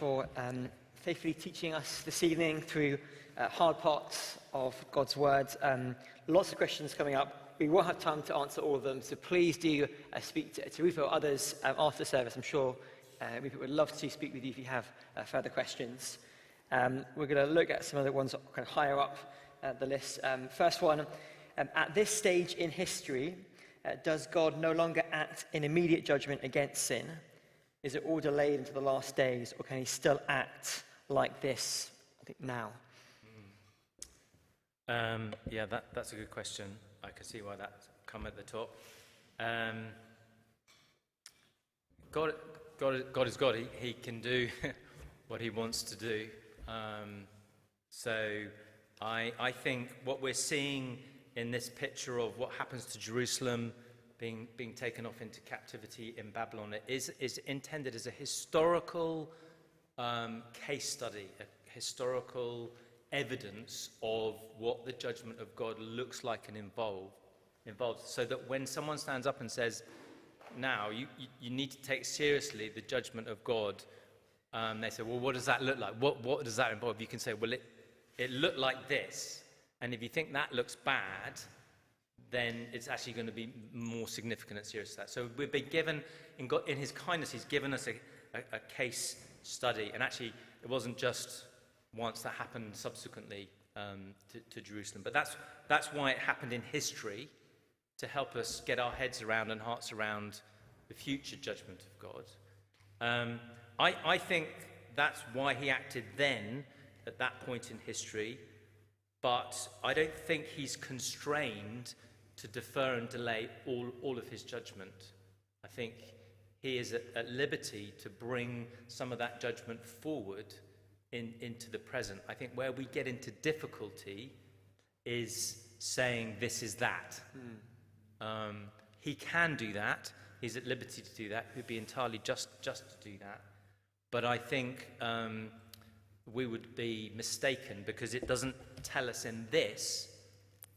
for faithfully teaching us this evening through hard parts of God's Word. Lots of questions coming up. We won't have time to answer all of them, so please do speak to Rupert or others after the service. I'm sure Rupert would love to speak with you if you have further questions. We're going to look at some of the ones kind of higher up the list. First one, at this stage in history, does God no longer act in immediate judgment against sin? Is it all delayed into the last days, or can he still act like this, I think, now? Yeah, that's a good question. I can see why that's come at the top. God is God. He can do what he wants to do. So I think what we're seeing in this picture of what happens to Jerusalem being taken off into captivity in Babylon is intended as a historical case study, a historical evidence of what the judgment of God looks like and involved, so that when someone stands up and says, now you need to take seriously the judgment of God, they say, well, what does that look like? What does that involve? You can say, well, it looked like this, and if you think that looks bad, then it's actually going to be more significant and serious to that. So we've been given, in his kindness, he's given us a case study. And actually, it wasn't just once, that happened subsequently to Jerusalem. But that's why it happened in history, to help us get our heads around and hearts around the future judgment of God. I think that's why he acted then, at that point in history. But I don't think he's constrained to defer and delay all of his judgment. I think he is at liberty to bring some of that judgment forward into the present. I think where we get into difficulty is saying this is that. He can do that. He's at liberty to do that. It would be entirely just to do that. But I think we would be mistaken, because it doesn't tell us in this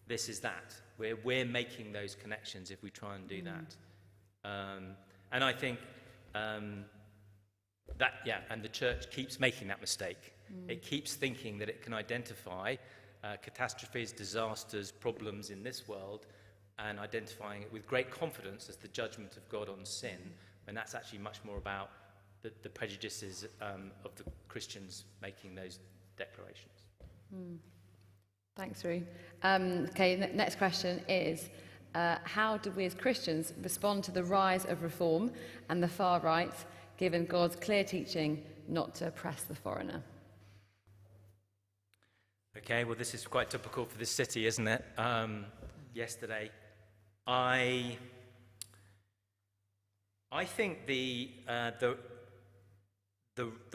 is that. We're making those connections if we try and do that. And I think and the church keeps making that mistake. It keeps thinking that it can identify catastrophes, disasters, problems in this world, and identifying it with great confidence as the judgment of God on sin, when that's actually much more about the prejudices of the Christians making those declarations. Thanks, Rue. Okay, next question is, how do we as Christians respond to the rise of reform and the far right, given God's clear teaching not to oppress the foreigner? Okay, well, this is quite typical for this city, isn't it? Yesterday, I think the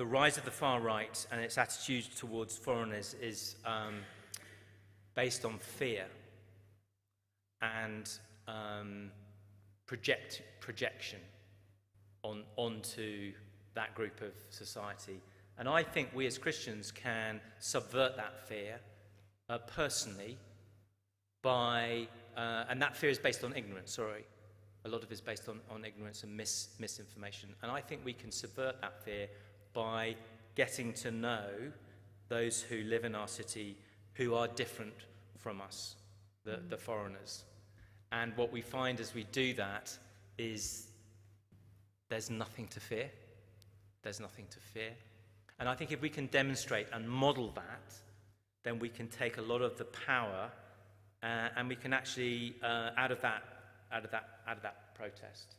rise of the far right and its attitude towards foreigners is based on fear and projection onto that group of society. And I think we as Christians can subvert that fear personally by, and that fear is based on ignorance, a lot of it is based on ignorance and misinformation. And I think we can subvert that fear by getting to know those who live in our city who are different from us, the foreigners. And what we find as we do that is there's nothing to fear. There's nothing to fear. And I think if we can demonstrate and model that, then we can take a lot of the power and we can actually out of that protest.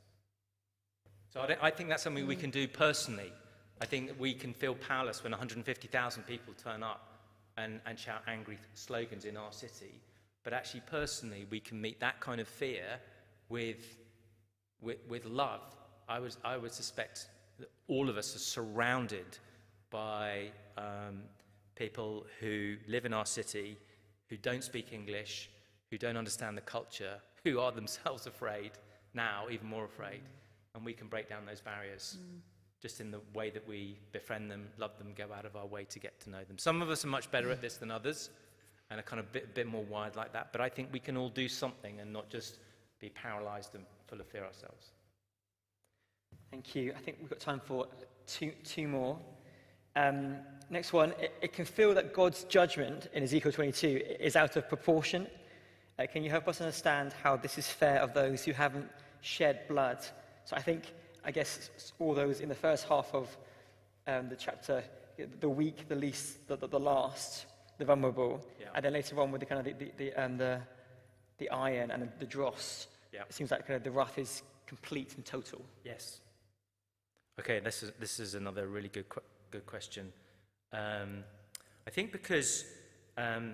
So I think that's something we can do personally. I think that we can feel powerless when 150,000 people turn up and shout angry slogans in our city. But actually, personally, we can meet that kind of fear with love. I would suspect that all of us are surrounded by people who live in our city, who don't speak English, who don't understand the culture, who are themselves afraid, now even more afraid. And we can break down those barriers just in the way that we befriend them, love them, go out of our way to get to know them. Some of us are much better at this than others and are kind of a bit more wired like that. But I think we can all do something and not just be paralyzed and full of fear ourselves. Thank you. I think we've got time for two more. Next one, it can feel that God's judgment in Ezekiel 22 is out of proportion. Can you help us understand how this is fair of those who haven't shed blood? So I guess all those in the first half of the chapter, the weak, the least, the last, the vulnerable, and then later on with the kind of the iron and the dross. Yeah. It seems like kind of the wrath is complete and total. Yes. Okay, this is another really good question. I think because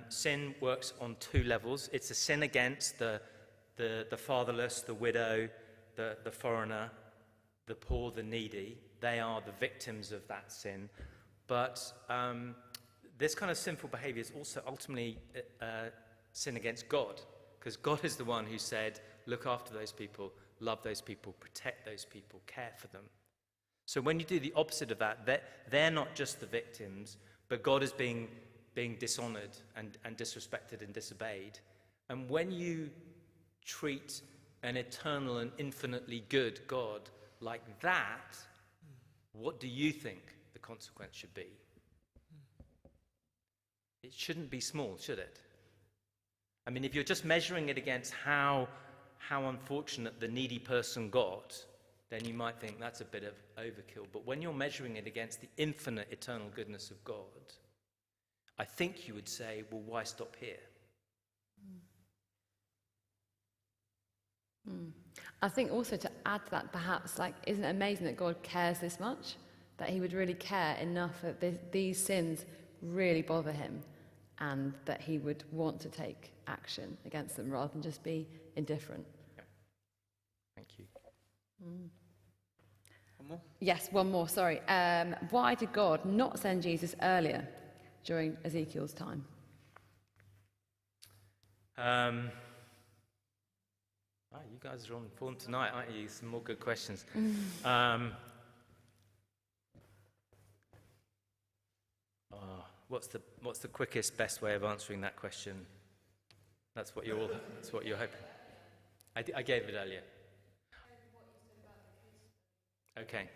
sin works on two levels. It's a sin against the fatherless, the widow, the foreigner, the poor, the needy. They are the victims of that sin. But this kind of sinful behavior is also ultimately sin against God, because God is the one who said, look after those people, love those people, protect those people, care for them. So when you do the opposite of that, they're not just the victims, but God is being dishonored and disrespected and disobeyed. And when you treat an eternal and infinitely good God like that, what do you think the consequence should be? It shouldn't be small, should it? I mean, if you're just measuring it against how unfortunate the needy person got, then you might think that's a bit of overkill. But when you're measuring it against the infinite eternal goodness of God, I think you would say, well, why stop here? I think also to add to that, perhaps, isn't it amazing that God cares this much? That he would really care enough that these sins really bother him, and that he would want to take action against them rather than just be indifferent. Yeah. Thank you. One more? Yes, one more, sorry. Why did God not send Jesus earlier during Ezekiel's time? You guys are on form tonight, aren't you? Some more good questions. What's the quickest, best way of answering that question? That's what you're hoping. I gave it earlier. Okay.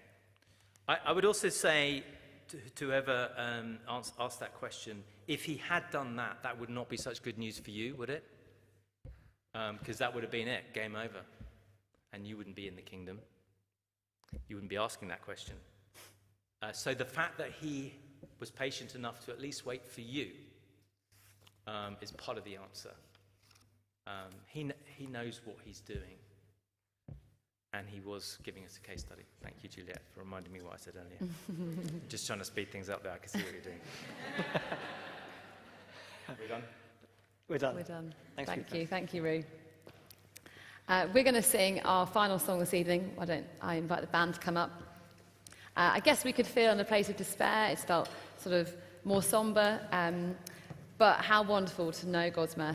I would also say to whoever asked that question, if he had done that, that would not be such good news for you, would it? Because that would have been it, game over. And you wouldn't be in the kingdom. You wouldn't be asking that question. So the fact that he was patient enough to at least wait for you is part of the answer. He knows what he's doing. And he was giving us a case study. Thank you, Juliet, for reminding me what I said earlier. Just trying to speed things up there. I can see what you're doing. We're done? We're done. We're done. Thanks, Thank you. Thank you, Rue. We're going to sing our final song this evening. Why don't I invite the band to come up? I guess we could feel in a place of despair. It's felt sort of more somber. But how wonderful to know God's mercy.